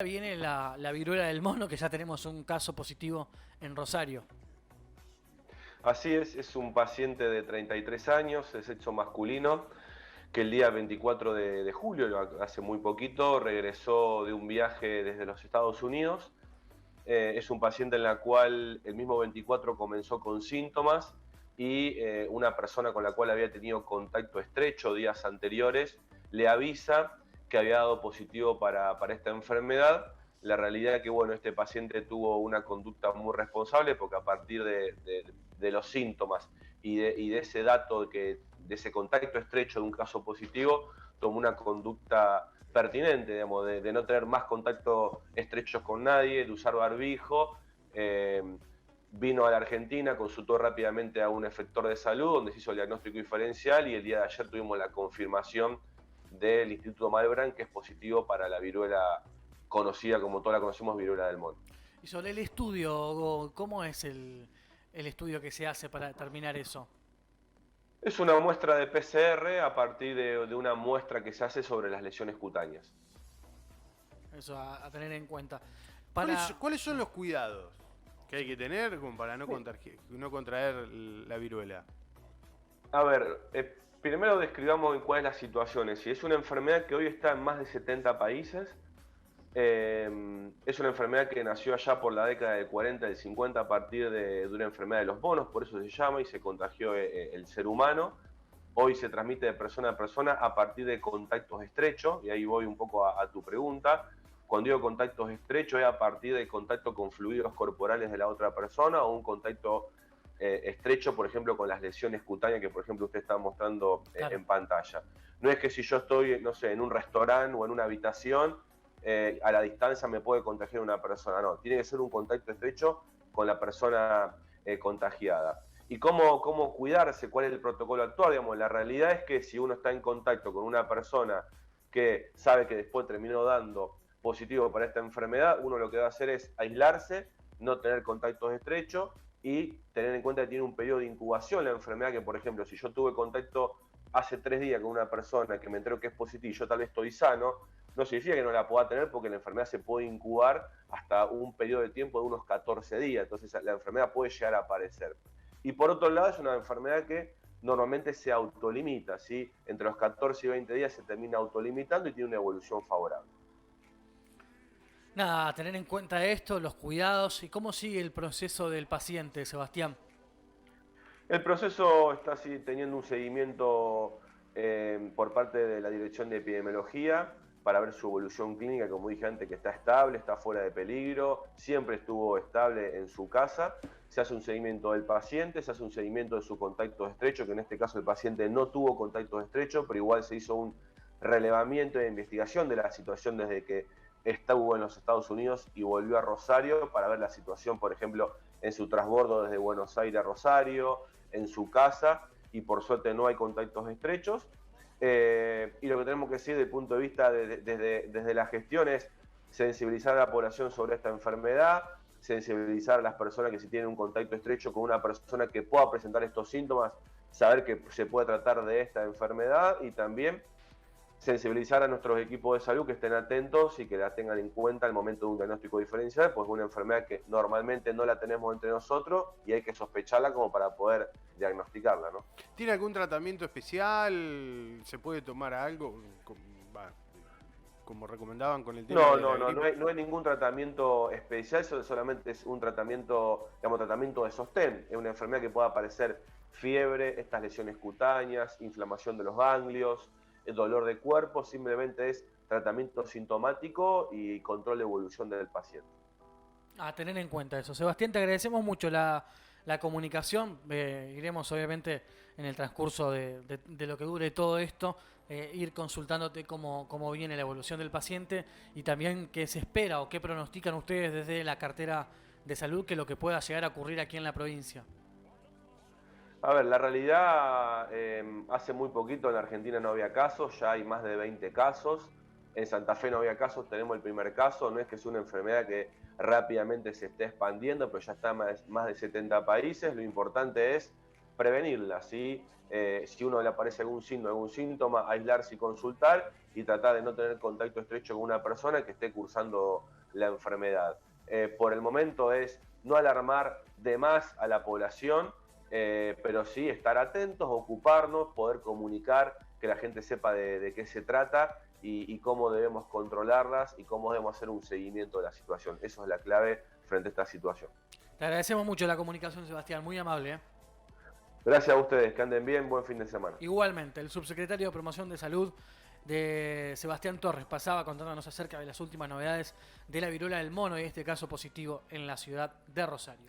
Viene la viruela del mono, que ya tenemos un caso positivo en Rosario. Así es un paciente de 33 años, de sexo masculino, que el día 24 de julio, hace muy poquito, regresó de un viaje desde los Estados Unidos. Es un paciente en la cual el mismo 24 comenzó con síntomas y una persona con la cual había tenido contacto estrecho días anteriores le avisa que había dado positivo para esta enfermedad. La realidad es que, bueno, este paciente tuvo una conducta muy responsable porque a partir de los síntomas y de ese dato de ese contacto estrecho de un caso positivo, tomó una conducta pertinente, digamos, de no tener más contactos estrechos con nadie, de usar barbijo. Vino a la Argentina, consultó rápidamente a un efector de salud, donde se hizo el diagnóstico diferencial y el día de ayer tuvimos la confirmación del Instituto Malbrán que es positivo para la viruela conocida como toda la conocemos, viruela del mono. Y sobre el estudio, ¿cómo es el estudio que se hace para determinar eso? Es una muestra de PCR a partir de una muestra que se hace sobre las lesiones cutáneas. Eso a tener en cuenta. ¿Cuáles, Para. cuáles son los cuidados que hay que tener como para no contraer la viruela? A ver, primero describamos en cuál es la situación. Si es una enfermedad que hoy está en más de 70 países, es una enfermedad que nació allá por la década del 40, del 50, a partir de una enfermedad de los monos, por eso se llama, y se contagió el ser humano. Hoy se transmite de persona a persona a partir de contactos estrechos, y ahí voy un poco a tu pregunta. Cuando digo contactos estrechos es a partir de contacto con fluidos corporales de la otra persona o un contacto estrecho, por ejemplo, con las lesiones cutáneas que, por ejemplo, usted está mostrando Claro. en pantalla. No es que si yo estoy, no sé, en un restaurante o en una habitación, a la distancia me puede contagiar una persona. No, tiene que ser un contacto estrecho con la persona contagiada. ¿Y cómo cuidarse? ¿Cuál es el protocolo actual? Digamos, la realidad es que si uno está en contacto con una persona que sabe que después terminó dando positivo para esta enfermedad, uno lo que va a hacer es aislarse, no tener contactos estrechos y tener en cuenta que tiene un periodo de incubación la enfermedad, que por ejemplo, si yo tuve contacto hace 3 días con una persona que me entero que es positivo y yo tal vez estoy sano, no significa que no la pueda tener porque la enfermedad se puede incubar hasta un periodo de tiempo de unos 14 días, entonces la enfermedad puede llegar a aparecer. Y por otro lado es una enfermedad que normalmente se autolimita, ¿sí? Entre los 14 y 20 días se termina autolimitando y tiene una evolución favorable. Nada, a tener en cuenta esto, los cuidados y cómo sigue el proceso del paciente, Sebastián. El proceso está teniendo un seguimiento por parte de la Dirección de Epidemiología para ver su evolución clínica, como dije antes, que está estable, está fuera de peligro, siempre estuvo estable en su casa. Se hace un seguimiento del paciente, se hace un seguimiento de su contacto estrecho, que en este caso el paciente no tuvo contactos estrechos, pero igual se hizo un relevamiento de investigación de la situación desde que estuvo en los Estados Unidos y volvió a Rosario para ver la situación, por ejemplo, en su transbordo desde Buenos Aires a Rosario, en su casa, y por suerte no hay contactos estrechos. Y lo que tenemos que decir desde el punto de vista desde la gestión es sensibilizar a la población sobre esta enfermedad, sensibilizar a las personas que si tienen un contacto estrecho con una persona que pueda presentar estos síntomas, saber que se puede tratar de esta enfermedad y también sensibilizar a nuestros equipos de salud que estén atentos y que la tengan en cuenta al momento de un diagnóstico diferencial, pues es una enfermedad que normalmente no la tenemos entre nosotros y hay que sospecharla como para poder diagnosticarla, ¿no? ¿Tiene algún tratamiento especial? ¿Se puede tomar algo? Como recomendaban con el tema No, de la no, no, gripe. no hay ningún tratamiento especial, eso solamente es un tratamiento, digamos, tratamiento de sostén. Es una enfermedad que puede aparecer fiebre, estas lesiones cutáneas, inflamación de los ganglios, el dolor de cuerpo, simplemente es tratamiento sintomático y control de evolución del paciente. A tener en cuenta eso. Sebastián, te agradecemos mucho la comunicación. Iremos, obviamente, en el transcurso de lo que dure todo esto, ir consultándote cómo viene la evolución del paciente y también qué se espera o qué pronostican ustedes desde la cartera de salud que lo que pueda llegar a ocurrir aquí en la provincia. A ver, la realidad, hace muy poquito en Argentina no había casos, ya hay más de 20 casos. En Santa Fe no había casos, tenemos el primer caso. No es que es una enfermedad que rápidamente se esté expandiendo, pero ya está en más de 70 países. Lo importante es prevenirla, ¿sí? Si uno le aparece algún signo, algún síntoma, aislarse y consultar y tratar de no tener contacto estrecho con una persona que esté cursando la enfermedad. Por el momento es no alarmar de más a la población, pero sí estar atentos, ocuparnos, poder comunicar, que la gente sepa de qué se trata y cómo debemos controlarlas y cómo debemos hacer un seguimiento de la situación. Eso es la clave frente a esta situación. Te agradecemos mucho la comunicación, Sebastián, muy amable, ¿eh? Gracias a ustedes, que anden bien, buen fin de semana. Igualmente, el subsecretario de Promoción de Salud de Sebastián Torres pasaba contándonos acerca de las últimas novedades de la viruela del mono y este caso positivo en la ciudad de Rosario.